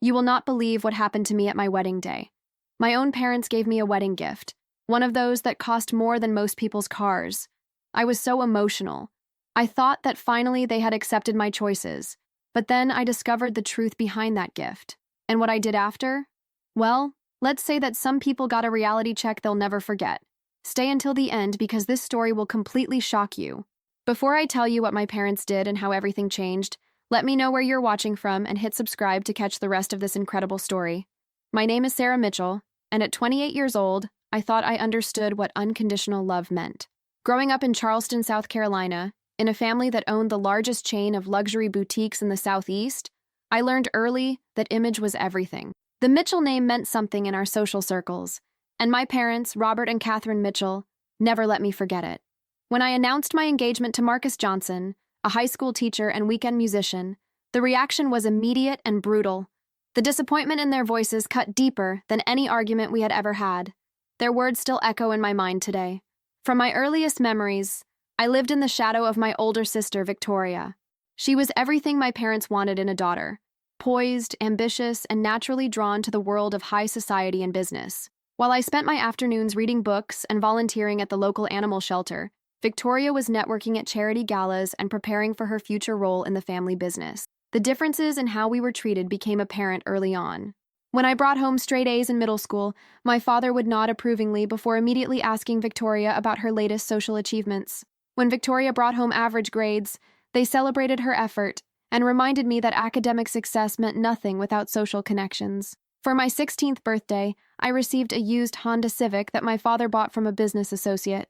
You will not believe what happened to me at my wedding day. My own parents gave me a wedding gift, one of those that cost more than most people's cars. I was so emotional. I thought that finally they had accepted my choices, but then I discovered the truth behind that gift. And what I did after? Well, let's say that some people got a reality check they'll never forget. Stay until the end because this story will completely shock you. Before I tell you what my parents did and how everything changed, let me know where you're watching from and hit subscribe to catch the rest of this incredible story. My name is Sarah Mitchell, and at 28 years old, I thought I understood what unconditional love meant. Growing up in Charleston, South Carolina, in a family that owned the largest chain of luxury boutiques in the Southeast, I learned early that image was everything. The Mitchell name meant something in our social circles, and my parents, Robert and Catherine Mitchell, never let me forget it. When I announced my engagement to Marcus Johnson, a high school teacher and weekend musician, the reaction was immediate and brutal. The disappointment in their voices cut deeper than any argument we had ever had. Their words still echo in my mind today. From my earliest memories, I lived in the shadow of my older sister, Victoria. She was everything my parents wanted in a daughter: poised, ambitious, and naturally drawn to the world of high society and business. While I spent my afternoons reading books and volunteering at the local animal shelter, Victoria was networking at charity galas and preparing for her future role in the family business. The differences in how we were treated became apparent early on. When I brought home straight A's in middle school, my father would nod approvingly before immediately asking Victoria about her latest social achievements. When Victoria brought home average grades, they celebrated her effort and reminded me that academic success meant nothing without social connections. For my 16th birthday, I received a used Honda Civic that my father bought from a business associate.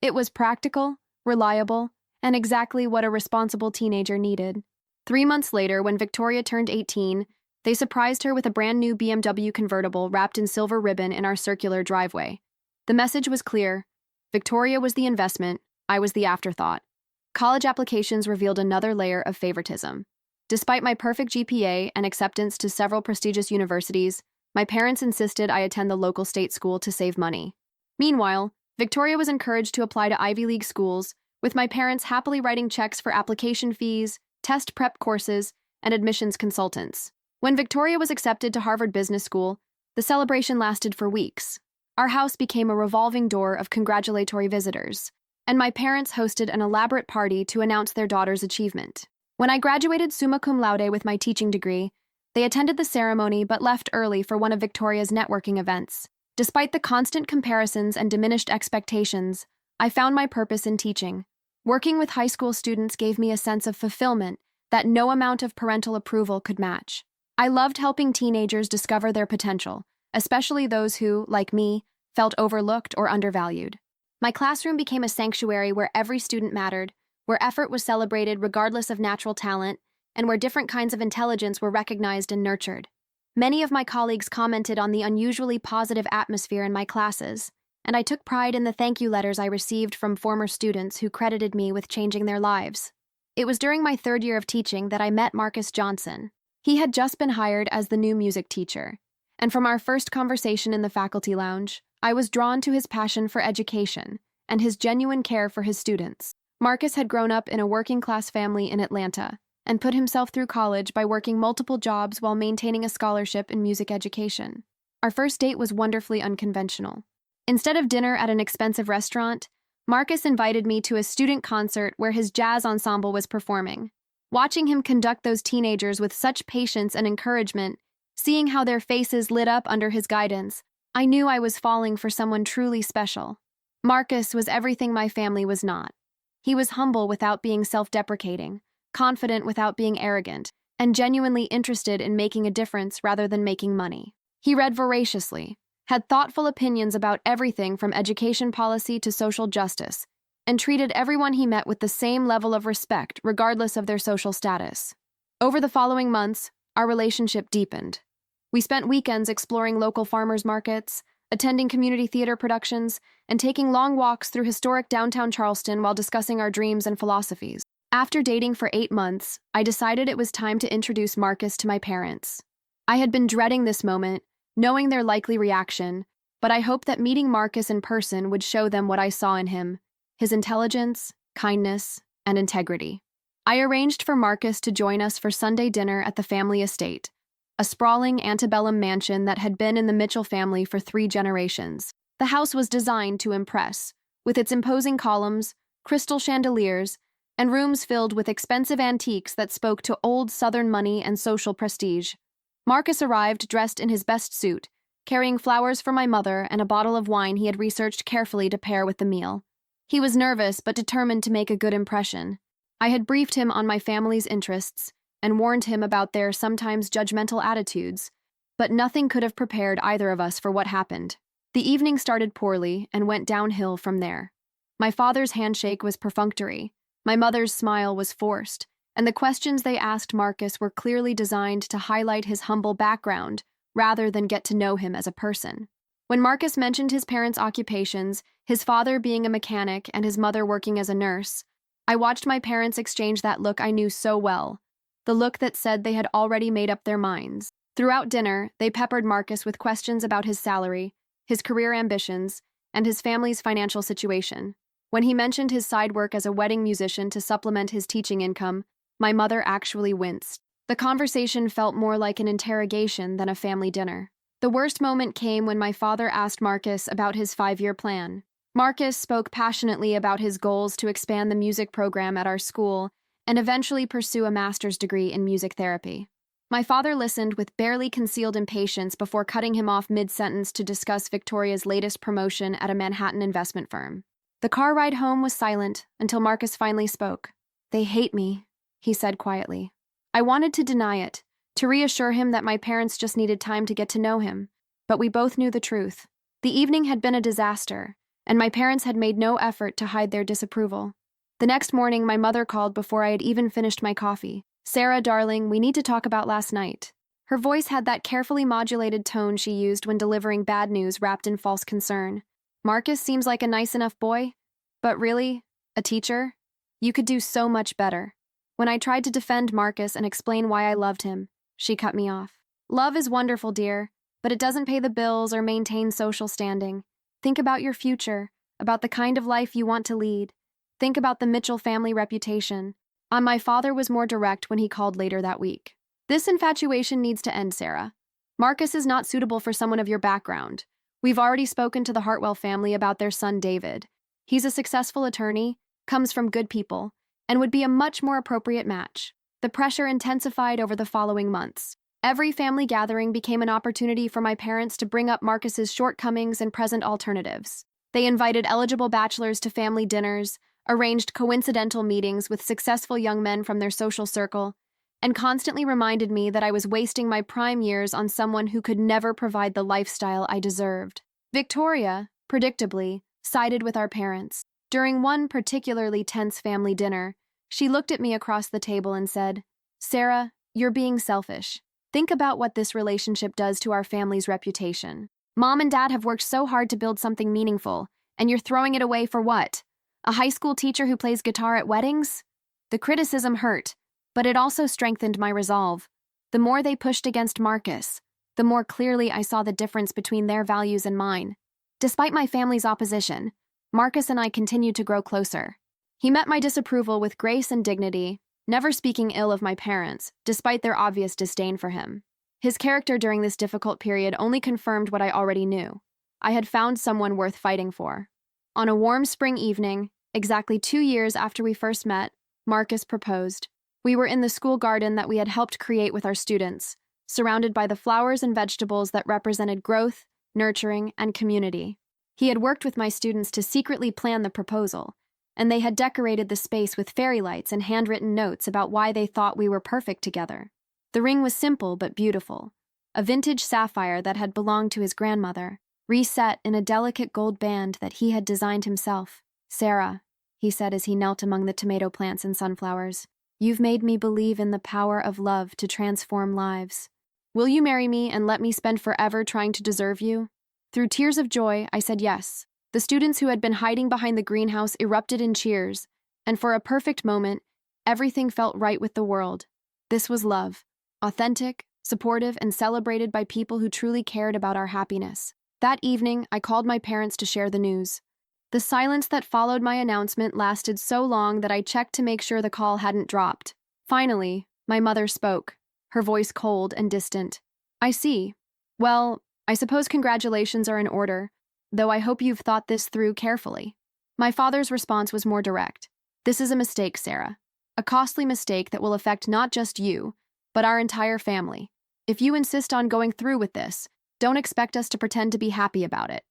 It was practical, reliable, and exactly what a responsible teenager needed. 3 months later, when Victoria turned 18, they surprised her with a brand new BMW convertible wrapped in silver ribbon in our circular driveway. The message was clear. Victoria was the investment, I was the afterthought. College applications revealed another layer of favoritism. Despite my perfect GPA and acceptance to several prestigious universities, my parents insisted I attend the local state school to save money. Meanwhile, Victoria was encouraged to apply to Ivy League schools, with my parents happily writing checks for application fees, test prep courses, and admissions consultants. When Victoria was accepted to Harvard Business School, the celebration lasted for weeks. Our house became a revolving door of congratulatory visitors, and my parents hosted an elaborate party to announce their daughter's achievement. When I graduated summa cum laude with my teaching degree, they attended the ceremony but left early for one of Victoria's networking events. Despite the constant comparisons and diminished expectations, I found my purpose in teaching. Working with high school students gave me a sense of fulfillment that no amount of parental approval could match. I loved helping teenagers discover their potential, especially those who, like me, felt overlooked or undervalued. My classroom became a sanctuary where every student mattered, where effort was celebrated regardless of natural talent, and where different kinds of intelligence were recognized and nurtured. Many of my colleagues commented on the unusually positive atmosphere in my classes, and I took pride in the thank you letters I received from former students who credited me with changing their lives. It was during my 3rd year of teaching that I met Marcus Johnson. He had just been hired as the new music teacher, and from our first conversation in the faculty lounge, I was drawn to his passion for education and his genuine care for his students. Marcus had grown up in a working-class family in Atlanta and put himself through college by working multiple jobs while maintaining a scholarship in music education. Our first date was wonderfully unconventional. Instead of dinner at an expensive restaurant, Marcus invited me to a student concert where his jazz ensemble was performing. Watching him conduct those teenagers with such patience and encouragement, seeing how their faces lit up under his guidance, I knew I was falling for someone truly special. Marcus was everything my family was not. He was humble without being self-deprecating, confident without being arrogant, and genuinely interested in making a difference rather than making money. He read voraciously, had thoughtful opinions about everything from education policy to social justice, and treated everyone he met with the same level of respect regardless of their social status. Over the following months, our relationship deepened. We spent weekends exploring local farmers markets, attending community theater productions, and taking long walks through historic downtown Charleston while discussing our dreams and philosophies. After dating for 8 months, I decided it was time to introduce Marcus to my parents. I had been dreading this moment, knowing their likely reaction, but I hoped that meeting Marcus in person would show them what I saw in him: his intelligence, kindness, and integrity. I arranged for Marcus to join us for Sunday dinner at the family estate, a sprawling antebellum mansion that had been in the Mitchell family for 3 generations. The house was designed to impress, with its imposing columns, crystal chandeliers, and rooms filled with expensive antiques that spoke to old Southern money and social prestige. Marcus arrived dressed in his best suit, carrying flowers for my mother and a bottle of wine he had researched carefully to pair with the meal. He was nervous but determined to make a good impression. I had briefed him on my family's interests and warned him about their sometimes judgmental attitudes, but nothing could have prepared either of us for what happened. The evening started poorly and went downhill from there. My father's handshake was perfunctory, my mother's smile was forced, and the questions they asked Marcus were clearly designed to highlight his humble background rather than get to know him as a person. When Marcus mentioned his parents' occupations, his father being a mechanic and his mother working as a nurse, I watched my parents exchange that look I knew so well, the look that said they had already made up their minds. Throughout dinner, they peppered Marcus with questions about his salary, his career ambitions, and his family's financial situation. When he mentioned his side work as a wedding musician to supplement his teaching income, my mother actually winced. The conversation felt more like an interrogation than a family dinner. The worst moment came when my father asked Marcus about his 5-year plan. Marcus spoke passionately about his goals to expand the music program at our school and eventually pursue a master's degree in music therapy. My father listened with barely concealed impatience before cutting him off mid-sentence to discuss Victoria's latest promotion at a Manhattan investment firm. The car ride home was silent until Marcus finally spoke. "They hate me," he said quietly. I wanted to deny it, to reassure him that my parents just needed time to get to know him, but we both knew the truth. The evening had been a disaster, and my parents had made no effort to hide their disapproval. The next morning, my mother called before I had even finished my coffee. "Sarah, darling, we need to talk about last night." Her voice had that carefully modulated tone she used when delivering bad news wrapped in false concern. "Marcus seems like a nice enough boy, but really, a teacher? You could do so much better." When I tried to defend Marcus and explain why I loved him, she cut me off. "Love is wonderful, dear, but it doesn't pay the bills or maintain social standing. Think about your future, about the kind of life you want to lead. Think about the Mitchell family reputation." My father was more direct when he called later that week. "This infatuation needs to end, Sarah. Marcus is not suitable for someone of your background. We've already spoken to the Hartwell family about their son, David. He's a successful attorney, comes from good people, and would be a much more appropriate match." The pressure intensified over the following months. Every family gathering became an opportunity for my parents to bring up Marcus's shortcomings and present alternatives. They invited eligible bachelors to family dinners, arranged coincidental meetings with successful young men from their social circle, and constantly reminded me that I was wasting my prime years on someone who could never provide the lifestyle I deserved. Victoria, predictably, sided with our parents. During one particularly tense family dinner, she looked at me across the table and said, "Sarah, you're being selfish. Think about what this relationship does to our family's reputation. Mom and Dad have worked so hard to build something meaningful, and you're throwing it away for what? A high school teacher who plays guitar at weddings?" The criticism hurt, but it also strengthened my resolve. The more they pushed against Marcus, the more clearly I saw the difference between their values and mine. Despite my family's opposition, Marcus and I continued to grow closer. He met my disapproval with grace and dignity, never speaking ill of my parents, despite their obvious disdain for him. His character during this difficult period only confirmed what I already knew. I had found someone worth fighting for. On a warm spring evening, exactly 2 years after we first met, Marcus proposed. We were in the school garden that we had helped create with our students, surrounded by the flowers and vegetables that represented growth, nurturing, and community. He had worked with my students to secretly plan the proposal, and they had decorated the space with fairy lights and handwritten notes about why they thought we were perfect together. The ring was simple but beautiful, a vintage sapphire that had belonged to his grandmother, reset in a delicate gold band that he had designed himself. "Sarah," he said as he knelt among the tomato plants and sunflowers, "you've made me believe in the power of love to transform lives. Will you marry me and let me spend forever trying to deserve you?" Through tears of joy, I said yes. The students who had been hiding behind the greenhouse erupted in cheers, and for a perfect moment, everything felt right with the world. This was love, authentic, supportive, and celebrated by people who truly cared about our happiness. That evening, I called my parents to share the news. The silence that followed my announcement lasted so long that I checked to make sure the call hadn't dropped. Finally, my mother spoke, her voice cold and distant. I see. Well, I suppose congratulations are in order, though I hope you've thought this through carefully. My father's response was more direct. This is a mistake, Sarah. A costly mistake that will affect not just you, but our entire family. If you insist on going through with this, don't expect us to pretend to be happy about it.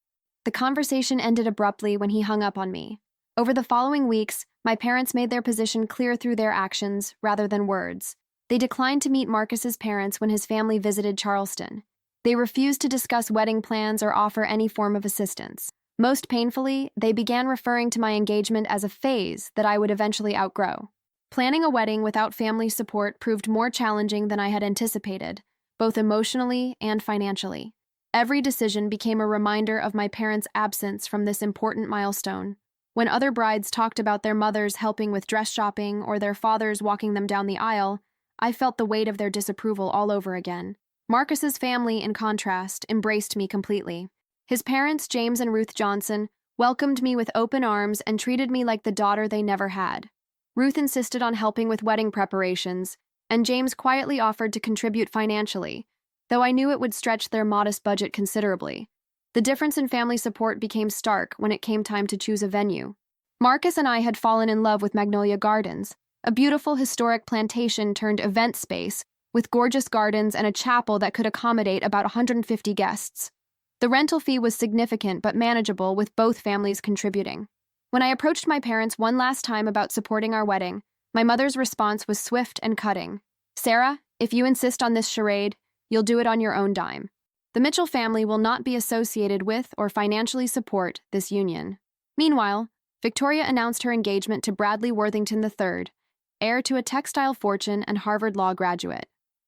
The conversation ended abruptly when he hung up on me. Over the following weeks, my parents made their position clear through their actions rather than words. They declined to meet Marcus's parents when his family visited Charleston. They refused to discuss wedding plans or offer any form of assistance. Most painfully, they began referring to my engagement as a phase that I would eventually outgrow. Planning a wedding without family support proved more challenging than I had anticipated, both emotionally and financially. Every decision became a reminder of my parents' absence from this important milestone. When other brides talked about their mothers helping with dress shopping or their fathers walking them down the aisle, I felt the weight of their disapproval all over again. Marcus's family, in contrast, embraced me completely. His parents, James and Ruth Johnson, welcomed me with open arms and treated me like the daughter they never had. Ruth insisted on helping with wedding preparations, and James quietly offered to contribute financially, though I knew it would stretch their modest budget considerably. The difference in family support became stark when it came time to choose a venue. Marcus and I had fallen in love with Magnolia Gardens, a beautiful historic plantation turned event space with gorgeous gardens and a chapel that could accommodate about 150 guests. The rental fee was significant but manageable, with both families contributing. When I approached my parents one last time about supporting our wedding, my mother's response was swift and cutting. Sarah, if you insist on this charade, you'll do it on your own dime. The Mitchell family will not be associated with or financially support this union. Meanwhile, Victoria announced her engagement to Bradley Worthington III, heir to a textile fortune and Harvard Law graduate.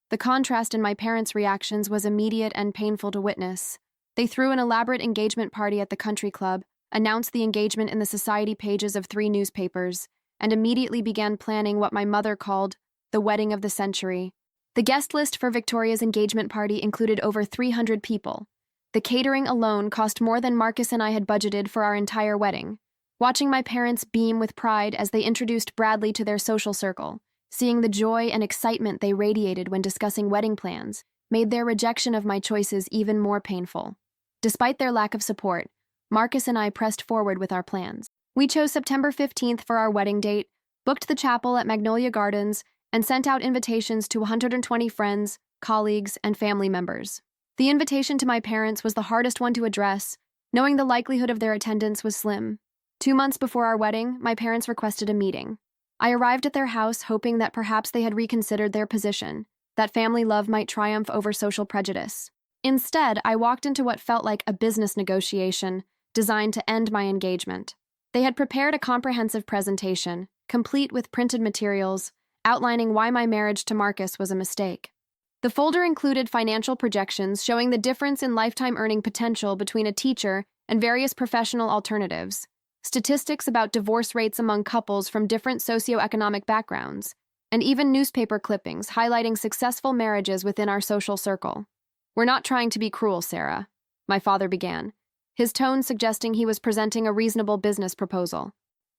The contrast in my parents' reactions was immediate and painful to witness. They threw an elaborate engagement party at the country club, announced the engagement in the society pages of 3 newspapers, and immediately began planning what my mother called the wedding of the century. The guest list for Victoria's engagement party included over 300 people. The catering alone cost more than Marcus and I had budgeted for our entire wedding. Watching my parents beam with pride as they introduced Bradley to their social circle, seeing the joy and excitement they radiated when discussing wedding plans, made their rejection of my choices even more painful. Despite their lack of support, Marcus and I pressed forward with our plans. We chose September 15th for our wedding date, booked the chapel at Magnolia Gardens, and sent out invitations to 120 friends, colleagues, and family members. The invitation to my parents was the hardest one to address, knowing the likelihood of their attendance was slim. 2 months before our wedding, my parents requested a meeting. I arrived at their house hoping that perhaps they had reconsidered their position, that family love might triumph over social prejudice. Instead, I walked into what felt like a business negotiation designed to end my engagement. They had prepared a comprehensive presentation, complete with printed materials, outlining why my marriage to Marcus was a mistake. The folder included financial projections showing the difference in lifetime earning potential between a teacher and various professional alternatives, statistics about divorce rates among couples from different socioeconomic backgrounds, and even newspaper clippings highlighting successful marriages within our social circle. "We're not trying to be cruel, Sarah," my father began, his tone suggesting he was presenting a reasonable business proposal.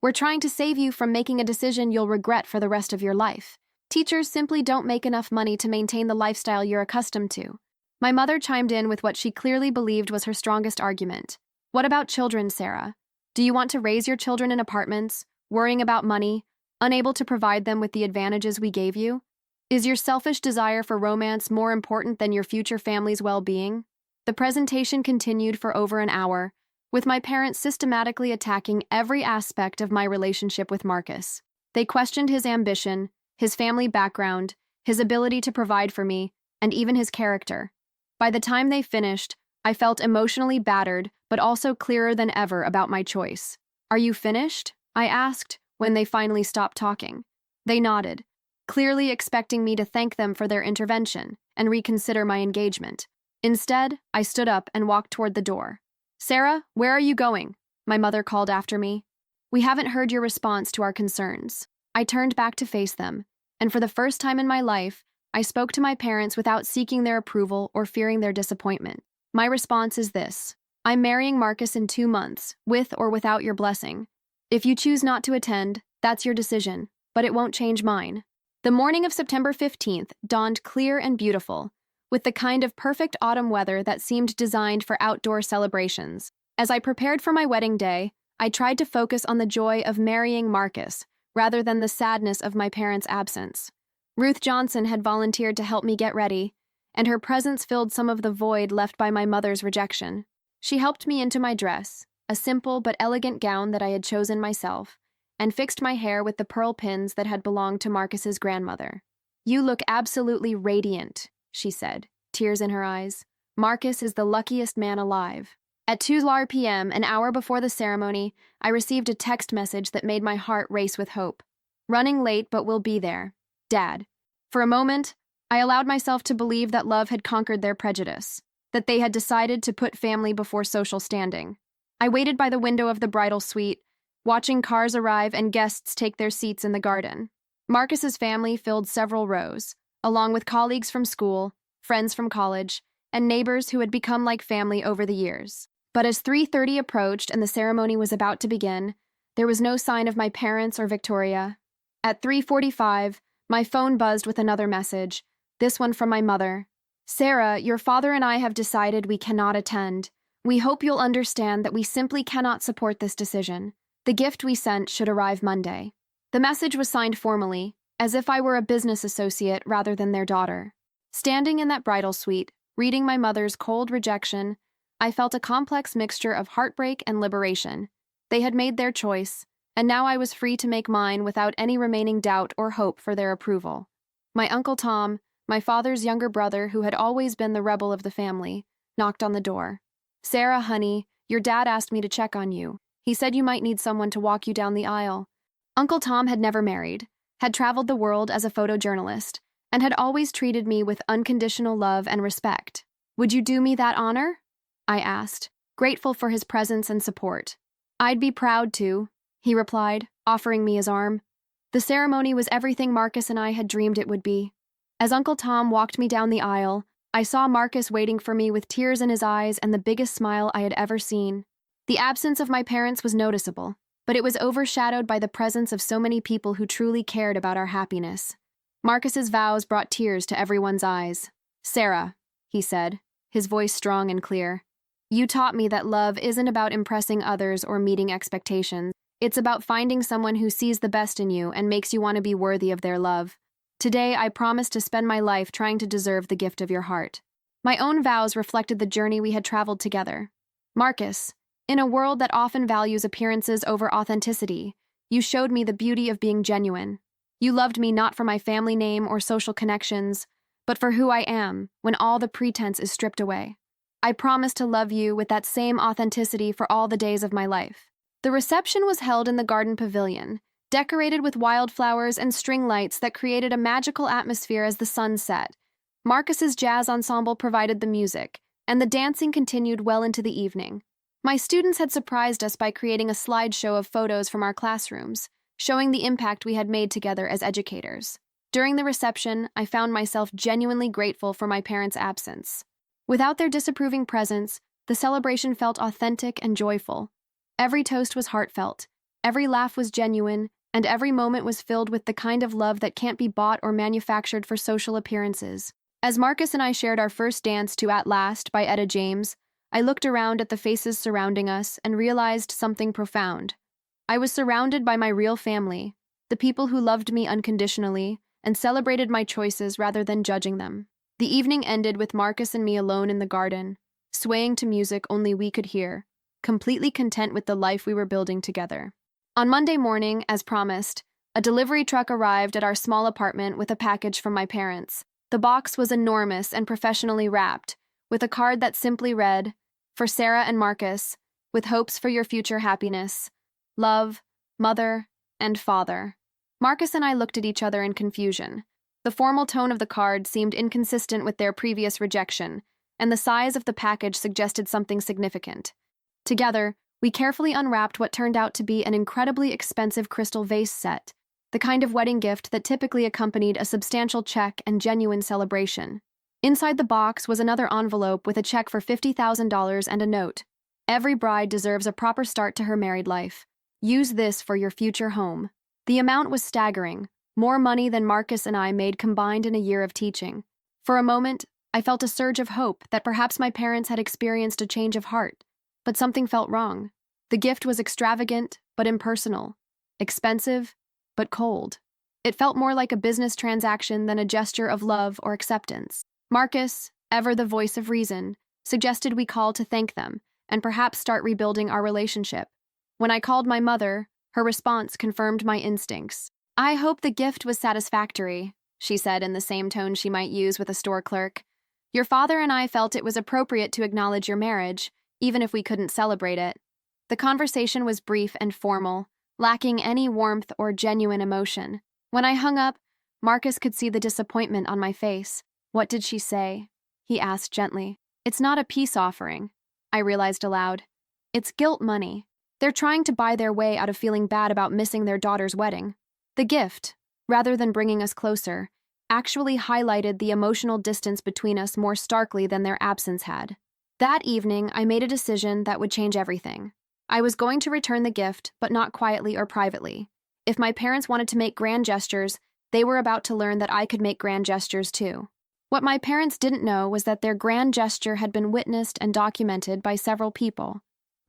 "We're trying to save you from making a decision you'll regret for the rest of your life. Teachers simply don't make enough money to maintain the lifestyle you're accustomed to." My mother chimed in with what she clearly believed was her strongest argument. "What about children, Sarah? Do you want to raise your children in apartments, worrying about money, unable to provide them with the advantages we gave you? Is your selfish desire for romance more important than your future family's well-being?" The presentation continued for over an hour, with my parents systematically attacking every aspect of my relationship with Marcus. They questioned his ambition, his family background, his ability to provide for me, and even his character. By the time they finished, I felt emotionally battered, but also clearer than ever about my choice. "Are you finished?" I asked, when they finally stopped talking. They nodded, clearly expecting me to thank them for their intervention and reconsider my engagement. Instead, I stood up and walked toward the door. "Sarah, where are you going?" my mother called after me. "We haven't heard your response to our concerns." I turned back to face them, and for the first time in my life, I spoke to my parents without seeking their approval or fearing their disappointment. My response is this: I'm marrying Marcus in 2 months, with or without your blessing. If you choose not to attend, that's your decision, but it won't change mine. The morning of September 15th dawned clear and beautiful, with the kind of perfect autumn weather that seemed designed for outdoor celebrations. As I prepared for my wedding day, I tried to focus on the joy of marrying Marcus rather than the sadness of my parents' absence. Ruth Johnson had volunteered to help me get ready, and her presence filled some of the void left by my mother's rejection. She helped me into my dress, a simple but elegant gown that I had chosen myself, and fixed my hair with the pearl pins that had belonged to Marcus's grandmother. "You look absolutely radiant," she said, tears in her eyes. "Marcus is the luckiest man alive." At 2 p.m., an hour before the ceremony, I received a text message that made my heart race with hope. "Running late, but we'll be there. Dad." For a moment, I allowed myself to believe that love had conquered their prejudice, that they had decided to put family before social standing. I waited by the window of the bridal suite, watching cars arrive and guests take their seats in the garden. Marcus's family filled several rows, along with colleagues from school, friends from college, and neighbors who had become like family over the years. But as 3:30 approached and the ceremony was about to begin, there was no sign of my parents or Victoria. At 3:45, my phone buzzed with another message, this one from my mother. "Sarah, your father and I have decided we cannot attend. We hope you'll understand that we simply cannot support this decision. The gift we sent should arrive Monday." The message was signed formally, as if I were a business associate rather than their daughter. Standing in that bridal suite, reading my mother's cold rejection, I felt a complex mixture of heartbreak and liberation. They had made their choice, and now I was free to make mine without any remaining doubt or hope for their approval. My Uncle Tom, my father's younger brother who had always been the rebel of the family, knocked on the door. "Sarah, honey, your dad asked me to check on you. He said you might need someone to walk you down the aisle." Uncle Tom had never married, had traveled the world as a photojournalist, and had always treated me with unconditional love and respect. "Would you do me that honor?" I asked, grateful for his presence and support. "I'd be proud to," he replied, offering me his arm. The ceremony was everything Marcus and I had dreamed it would be. As Uncle Tom walked me down the aisle, I saw Marcus waiting for me with tears in his eyes and the biggest smile I had ever seen. The absence of my parents was noticeable, but it was overshadowed by the presence of so many people who truly cared about our happiness. Marcus's vows brought tears to everyone's eyes. "Sarah," he said, his voice strong and clear, "you taught me that love isn't about impressing others or meeting expectations. It's about finding someone who sees the best in you and makes you want to be worthy of their love. Today, I promise to spend my life trying to deserve the gift of your heart." My own vows reflected the journey we had traveled together. "Marcus, in a world that often values appearances over authenticity, you showed me the beauty of being genuine. You loved me not for my family name or social connections, but for who I am when all the pretense is stripped away. I promise to love you with that same authenticity for all the days of my life." The reception was held in the garden pavilion, decorated with wildflowers and string lights that created a magical atmosphere as the sun set. Marcus's jazz ensemble provided the music, and the dancing continued well into the evening. My students had surprised us by creating a slideshow of photos from our classrooms, showing the impact we had made together as educators. During the reception, I found myself genuinely grateful for my parents' absence. Without their disapproving presence, the celebration felt authentic and joyful. Every toast was heartfelt, every laugh was genuine, and every moment was filled with the kind of love that can't be bought or manufactured for social appearances. As Marcus and I shared our first dance to At Last by Etta James, I looked around at the faces surrounding us and realized something profound. I was surrounded by my real family, the people who loved me unconditionally and celebrated my choices rather than judging them. The evening ended with Marcus and me alone in the garden, swaying to music only we could hear, completely content with the life we were building together. On Monday morning, as promised, a delivery truck arrived at our small apartment with a package from my parents. The box was enormous and professionally wrapped, with a card that simply read, "For Sarah and Marcus, with hopes for your future happiness. Love, Mother, and Father." Marcus and I looked at each other in confusion. The formal tone of the card seemed inconsistent with their previous rejection, and the size of the package suggested something significant. Together, we carefully unwrapped what turned out to be an incredibly expensive crystal vase set, the kind of wedding gift that typically accompanied a substantial check and genuine celebration. Inside the box was another envelope with a check for $50,000 and a note. "Every bride deserves a proper start to her married life. Use this for your future home." The amount was staggering, more money than Marcus and I made combined in a year of teaching. For a moment, I felt a surge of hope that perhaps my parents had experienced a change of heart, but something felt wrong. The gift was extravagant but impersonal, expensive but cold. It felt more like a business transaction than a gesture of love or acceptance. Marcus, ever the voice of reason, suggested we call to thank them and perhaps start rebuilding our relationship. When I called my mother, her response confirmed my instincts. "I hope the gift was satisfactory," she said in the same tone she might use with a store clerk. "Your father and I felt it was appropriate to acknowledge your marriage, even if we couldn't celebrate it." The conversation was brief and formal, lacking any warmth or genuine emotion. When I hung up, Marcus could see the disappointment on my face. "What did she say?" he asked gently. "It's not a peace offering," I realized aloud. "It's guilt money. They're trying to buy their way out of feeling bad about missing their daughter's wedding." The gift, rather than bringing us closer, actually highlighted the emotional distance between us more starkly than their absence had. That evening, I made a decision that would change everything. I was going to return the gift, but not quietly or privately. If my parents wanted to make grand gestures, they were about to learn that I could make grand gestures too. What my parents didn't know was that their grand gesture had been witnessed and documented by several people.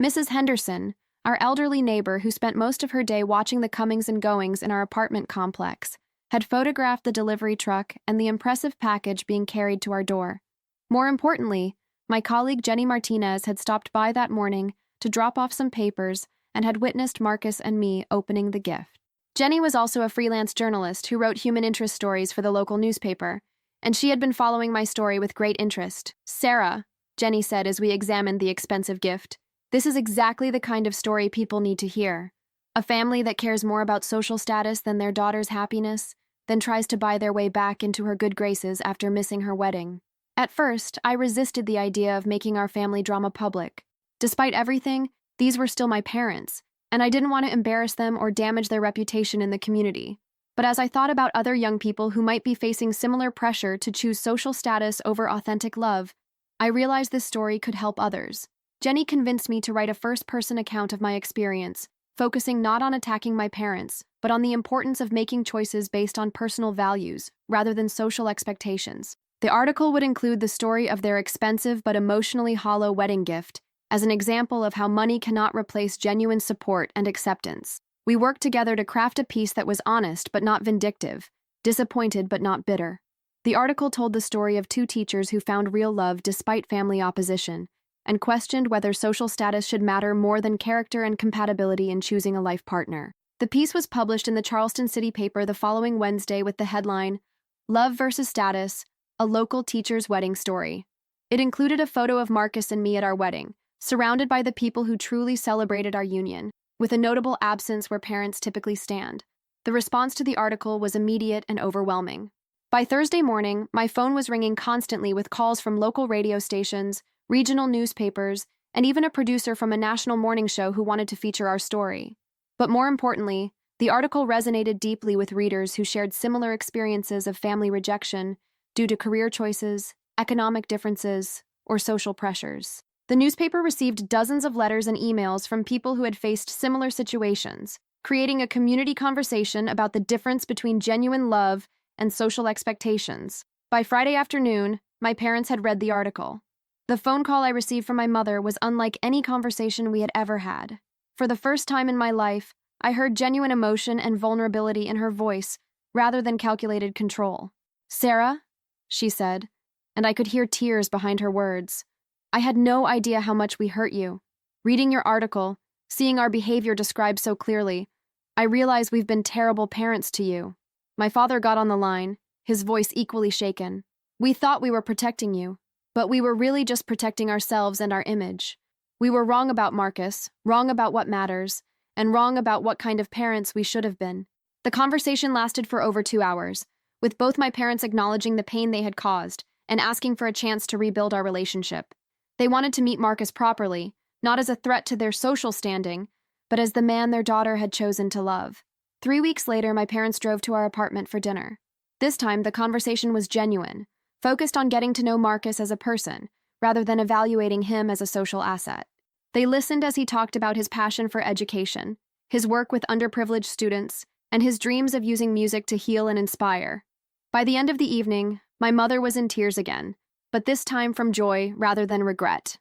Mrs. Henderson, our elderly neighbor who spent most of her day watching the comings and goings in our apartment complex, had photographed the delivery truck and the impressive package being carried to our door. More importantly, my colleague Jenny Martinez had stopped by that morning to drop off some papers and had witnessed Marcus and me opening the gift. Jenny was also a freelance journalist who wrote human interest stories for the local newspaper, and she had been following my story with great interest. "Sarah," Jenny said as we examined the expensive gift, "this is exactly the kind of story people need to hear. A family that cares more about social status than their daughter's happiness, then tries to buy their way back into her good graces after missing her wedding." At first, I resisted the idea of making our family drama public. Despite everything, these were still my parents, and I didn't want to embarrass them or damage their reputation in the community. But as I thought about other young people who might be facing similar pressure to choose social status over authentic love, I realized this story could help others. Jenny convinced me to write a first-person account of my experience, focusing not on attacking my parents, but on the importance of making choices based on personal values, rather than social expectations. The article would include the story of their expensive but emotionally hollow wedding gift, as an example of how money cannot replace genuine support and acceptance. We worked together to craft a piece that was honest but not vindictive, disappointed but not bitter. The article told the story of two teachers who found real love despite family opposition, and questioned whether social status should matter more than character and compatibility in choosing a life partner. The piece was published in the Charleston City paper the following Wednesday with the headline, "Love versus Status, a Local Teacher's Wedding Story." It included a photo of Marcus and me at our wedding, surrounded by the people who truly celebrated our union, with a notable absence where parents typically stand. The response to the article was immediate and overwhelming. By Thursday morning, my phone was ringing constantly with calls from local radio stations, regional newspapers, and even a producer from a national morning show who wanted to feature our story. But more importantly, the article resonated deeply with readers who shared similar experiences of family rejection due to career choices, economic differences, or social pressures. The newspaper received dozens of letters and emails from people who had faced similar situations, creating a community conversation about the difference between genuine love and social expectations. By Friday afternoon, my parents had read the article. The phone call I received from my mother was unlike any conversation we had ever had. For the first time in my life, I heard genuine emotion and vulnerability in her voice rather than calculated control. "Sarah," she said, and I could hear tears behind her words. "I had no idea how much we hurt you. Reading your article, seeing our behavior described so clearly, I realize we've been terrible parents to you." My father got on the line, his voice equally shaken. "We thought we were protecting you, but we were really just protecting ourselves and our image. We were wrong about Marcus, wrong about what matters, and wrong about what kind of parents we should have been." The conversation lasted for over 2 hours, with both my parents acknowledging the pain they had caused and asking for a chance to rebuild our relationship. They wanted to meet Marcus properly, not as a threat to their social standing, but as the man their daughter had chosen to love. 3 weeks later, my parents drove to our apartment for dinner. This time, the conversation was genuine, focused on getting to know Marcus as a person, rather than evaluating him as a social asset. They listened as he talked about his passion for education, his work with underprivileged students, and his dreams of using music to heal and inspire. By the end of the evening, my mother was in tears again, but this time from joy rather than regret.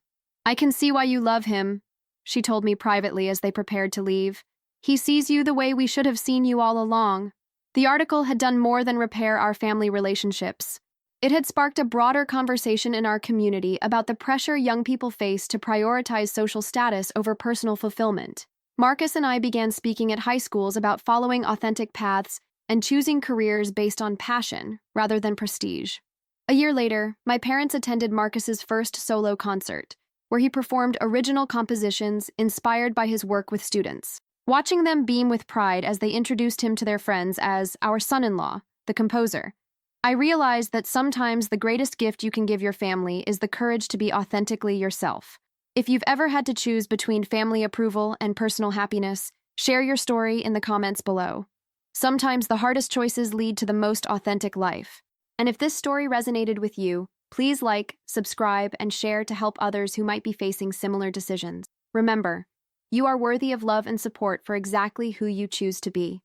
"I can see why you love him," she told me privately as they prepared to leave. "He sees you the way we should have seen you all along." The article had done more than repair our family relationships. It had sparked a broader conversation in our community about the pressure young people face to prioritize social status over personal fulfillment. Marcus and I began speaking at high schools about following authentic paths and choosing careers based on passion rather than prestige. A year later, my parents attended Marcus's first solo concert, where he performed original compositions inspired by his work with students. Watching them beam with pride as they introduced him to their friends as our son-in-law, the composer, I realized that sometimes the greatest gift you can give your family is the courage to be authentically yourself. If you've ever had to choose between family approval and personal happiness, share your story in the comments below. Sometimes the hardest choices lead to the most authentic life. And if this story resonated with you, please like, subscribe, and share to help others who might be facing similar decisions. Remember, you are worthy of love and support for exactly who you choose to be.